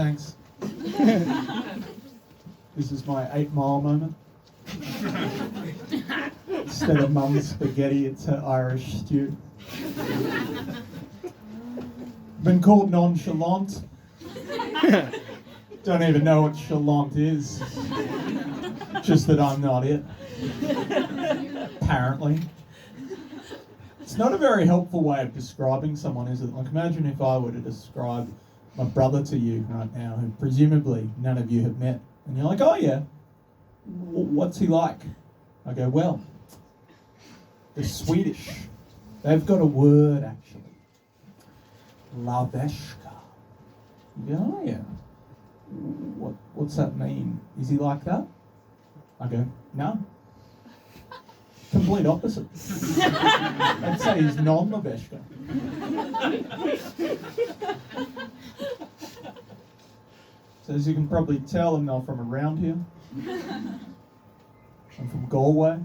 thanks. This is my 8 Mile moment. Instead of mum's spaghetti, it's her Irish stew. Been called nonchalant. Don't even know what chalant is. Just that I'm not it. Apparently. It's not a very helpful way of describing someone, is it? Like, imagine if I were to describe my brother to you right now, who presumably none of you have met, and you're like, oh yeah, what's he like? I go, well, they're Swedish. They've got a word, actually. Laveshka. You go, oh yeah. What's that mean? Is he like that? I go, no. Complete opposite. I'd say he's non-Laveshka. So as you can probably tell, I'm not from around here. I'm from Galway.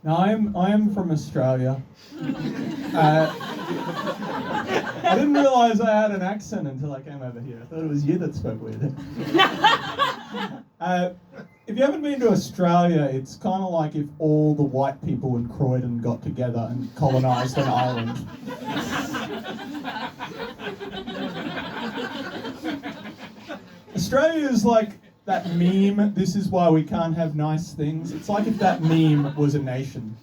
Now I am from Australia. I didn't realise I had an accent until I came over here. I thought it was you that spoke weird. If you haven't been to Australia, it's kind of like if all the white people in Croydon got together and colonised an island. Australia is like that meme, this is why we can't have nice things. It's like if that meme was a nation.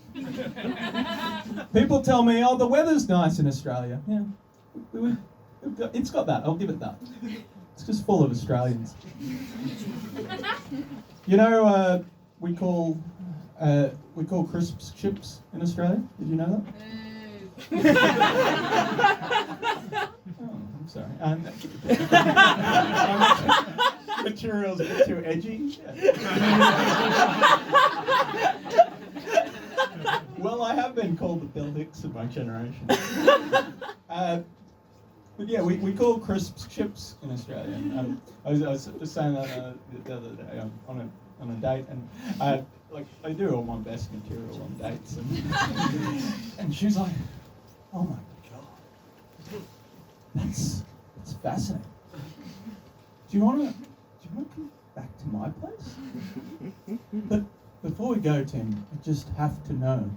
People tell me, oh, the weather's nice in Australia. Yeah, it's got that, I'll give it that. It's just full of Australians. You know, we call crisps chips in Australia. Did you know that? Oh, I'm sorry. Material's a bit too edgy. Well, I have been called the Bill Hicks of my generation. But yeah, we call crisps chips in Australia. I was just saying that the other day on a date, and I do all my best material on dates, and she was like, "Oh my god, that's fascinating. Do you want to come back to my place?" But before we go, Tim, I just have to know,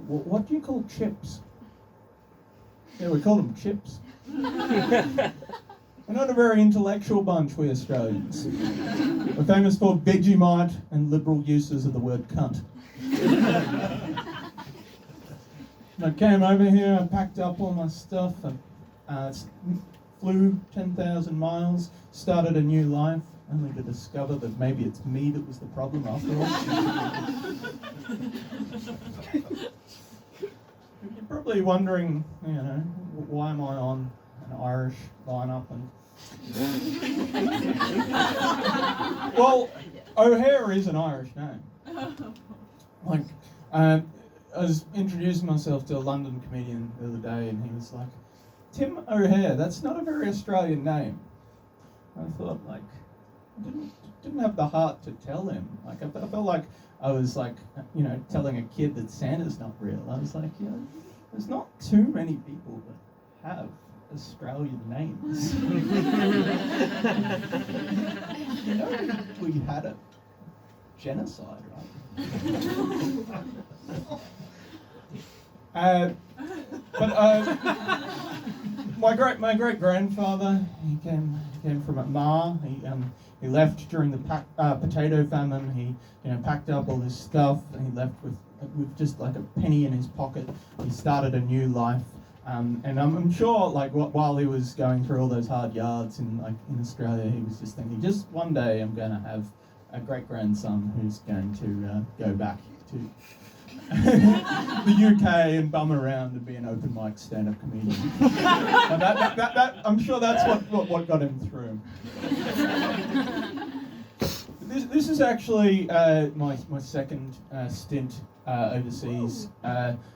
what do you call chips? Yeah, we call them chips. We're not a very intellectual bunch, we Australians. We're famous for Vegemite and liberal uses of the word cunt. I came over here, I packed up all my stuff, and flew 10,000 miles, started a new life, only to discover that maybe it's me that was the problem after all. You're probably wondering, you know, why am I on an Irish lineup? And well, O'Hare is an Irish name. Like, I was introducing myself to a London comedian the other day, and he was like, "Tim O'Hare, that's not a very Australian name." I thought, like, I didn't have the heart to tell him. Like, I felt like I was like, you know, telling a kid that Santa's not real. I was like, you know, there's not too many people that have Australian names. You know, we had a genocide, right? My great grandfather, he came from Mar. He left during the potato famine. He packed up all his stuff, and he left with just like a penny in his pocket. He started a new life, and I'm sure, like, while he was going through all those hard yards in Australia, he was just thinking, just one day I'm going to have a great grandson who's going to go back to the UK and bum around and be an open mic stand-up comedian. And that I'm sure that's what got him through. This is actually my second stint overseas.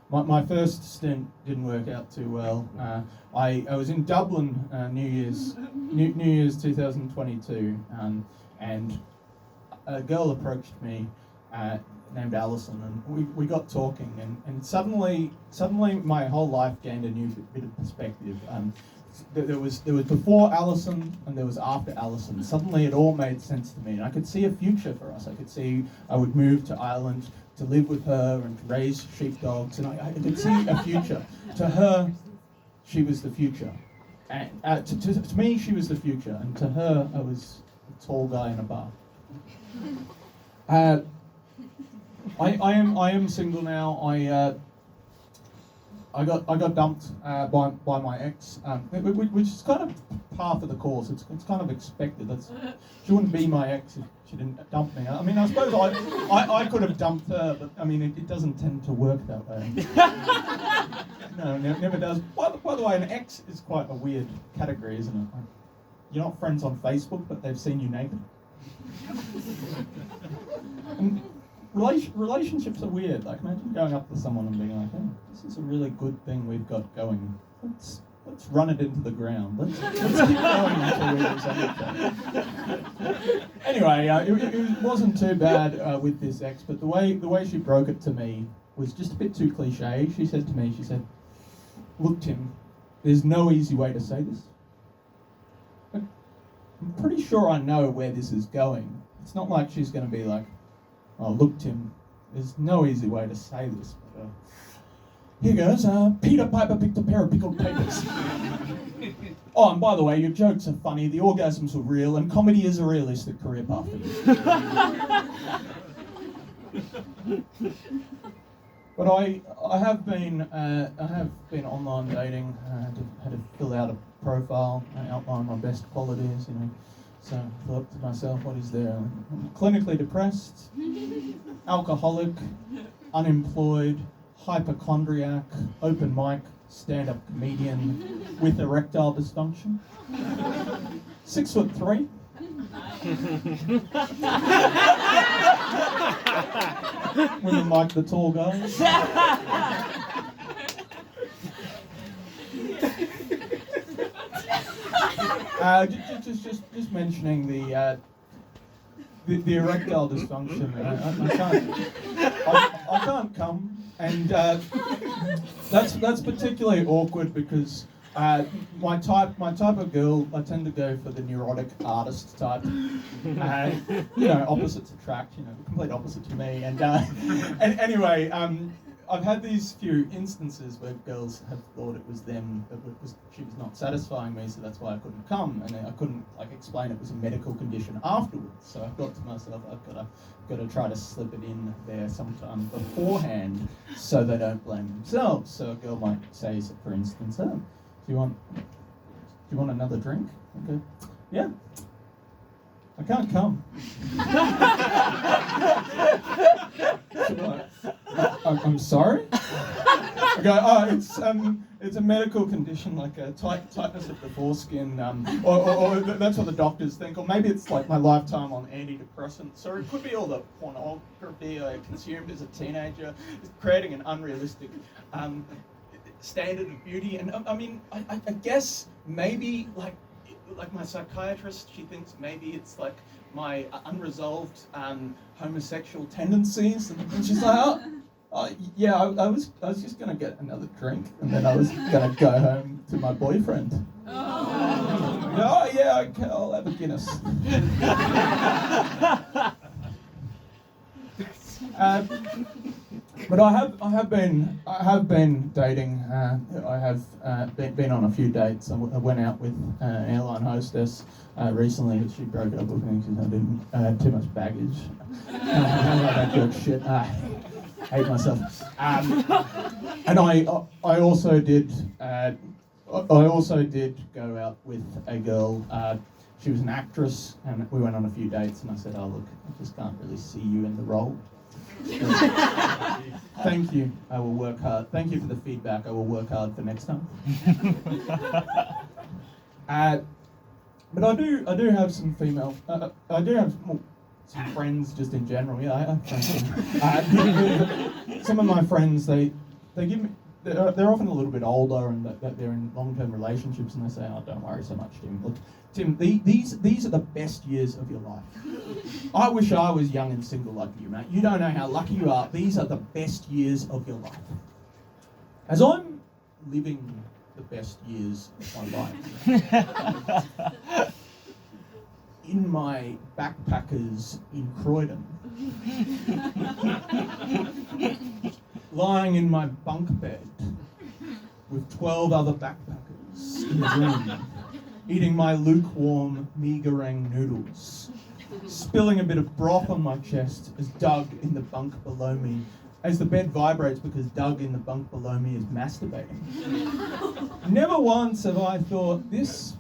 My first stint didn't work out too well. I was in Dublin New Year's 2022, and a girl approached me named Alison, and we got talking, and suddenly my whole life gained a new bit of perspective. There was before Alison and there was after Alison. Suddenly it all made sense to me, and I could see a future for us. I could see I would move to Ireland to live with her and to raise sheepdogs, and I could see a future. To her, she was the future. And to me, she was the future, and to her, I was a tall guy in a bar. I am single now. I got dumped by my ex, which is kind of par for the course. It's kind of expected. She wouldn't be my ex if she didn't dump me. I mean, I suppose I could have dumped her, but I mean, it doesn't tend to work that way. No, it never does. By the way, an ex is quite a weird category, isn't it? Like, you're not friends on Facebook, but they've seen you naked. And relationships are weird. Like, imagine going up to someone and being like, "Hey, this is a really good thing we've got going. Let's run it into the ground. Let's keep going until we resolve it." Anyway, it wasn't too bad with this ex, but the way she broke it to me was just a bit too cliche. She said to me, "Look, Tim, there's no easy way to say this. But I'm pretty sure I know where this is going. It's not like she's going to be like, oh, look, Tim, there's no easy way to say this. But, here goes. Peter Piper picked a pair of pickled papers. Oh, and by the way, your jokes are funny, the orgasms were real, and comedy is a realistic career path for you." But I have been online dating. Had to fill out a profile and outline my best qualities, you know. So I thought to myself, what is there? I'm clinically depressed, alcoholic, unemployed, hypochondriac, open mic, stand-up comedian with erectile dysfunction. 6'3". Women like the tall guys. Just mentioning the erectile dysfunction. I can't come, and that's particularly awkward because my type of girl, I tend to go for the neurotic artist type. Opposites attract. Complete opposite to me. And anyway, I've had these few instances where girls have thought it was them, she was not satisfying me, so that's why I couldn't come, and I couldn't explain it was a medical condition afterwards. So I thought to myself, I've got to try to slip it in there sometime beforehand, so they don't blame themselves. So a girl might say, for instance, "Oh, do you want another drink?" I go, "Yeah. I can't come." I'm sorry? I go, "Oh, it's a medical condition, like a tightness of the foreskin, or that's what the doctors think, or maybe it's like my lifetime on antidepressants, or it could be all the pornography I consumed as a teenager, creating an unrealistic standard of beauty." And I mean, I guess maybe like my psychiatrist, she thinks maybe it's like my unresolved homosexual tendencies, and she's like, yeah, I was just gonna get another drink, and then I was gonna go home to my boyfriend. Oh yeah, okay, I'll have a Guinness. But I have been dating. I have been on a few dates. I went out with an airline hostess recently, but she broke up with me because I had too much baggage. I like that good shit. Hate myself. And I also did go out with a girl. She was an actress, and we went on a few dates. And I said, "Oh look, I just can't really see you in the role." Thank you. I will work hard. Thank you for the feedback. I will work hard for next time. But I do have some female. I do have some friends just in general. Yeah, I have friends. Some of my friends they give they're often a little bit older and that they're in long-term relationships, and they say, "Oh, don't worry so much, Tim. Look, Tim, these are the best years of your life. I wish I was young and single like you, mate. You don't know how lucky you are. These are the best years of your life." As I'm living the best years of my life, in my backpackers in Croydon, lying in my bunk bed with 12 other backpackers in the room, eating my lukewarm mee goreng noodles, spilling a bit of broth on my chest as Doug in the bunk below me, as the bed vibrates because Doug in the bunk below me is masturbating. Never once have I thought, this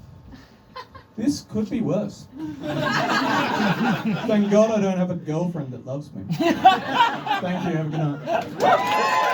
could be worse. Thank God I don't have a girlfriend that loves me. Thank you, have a good night.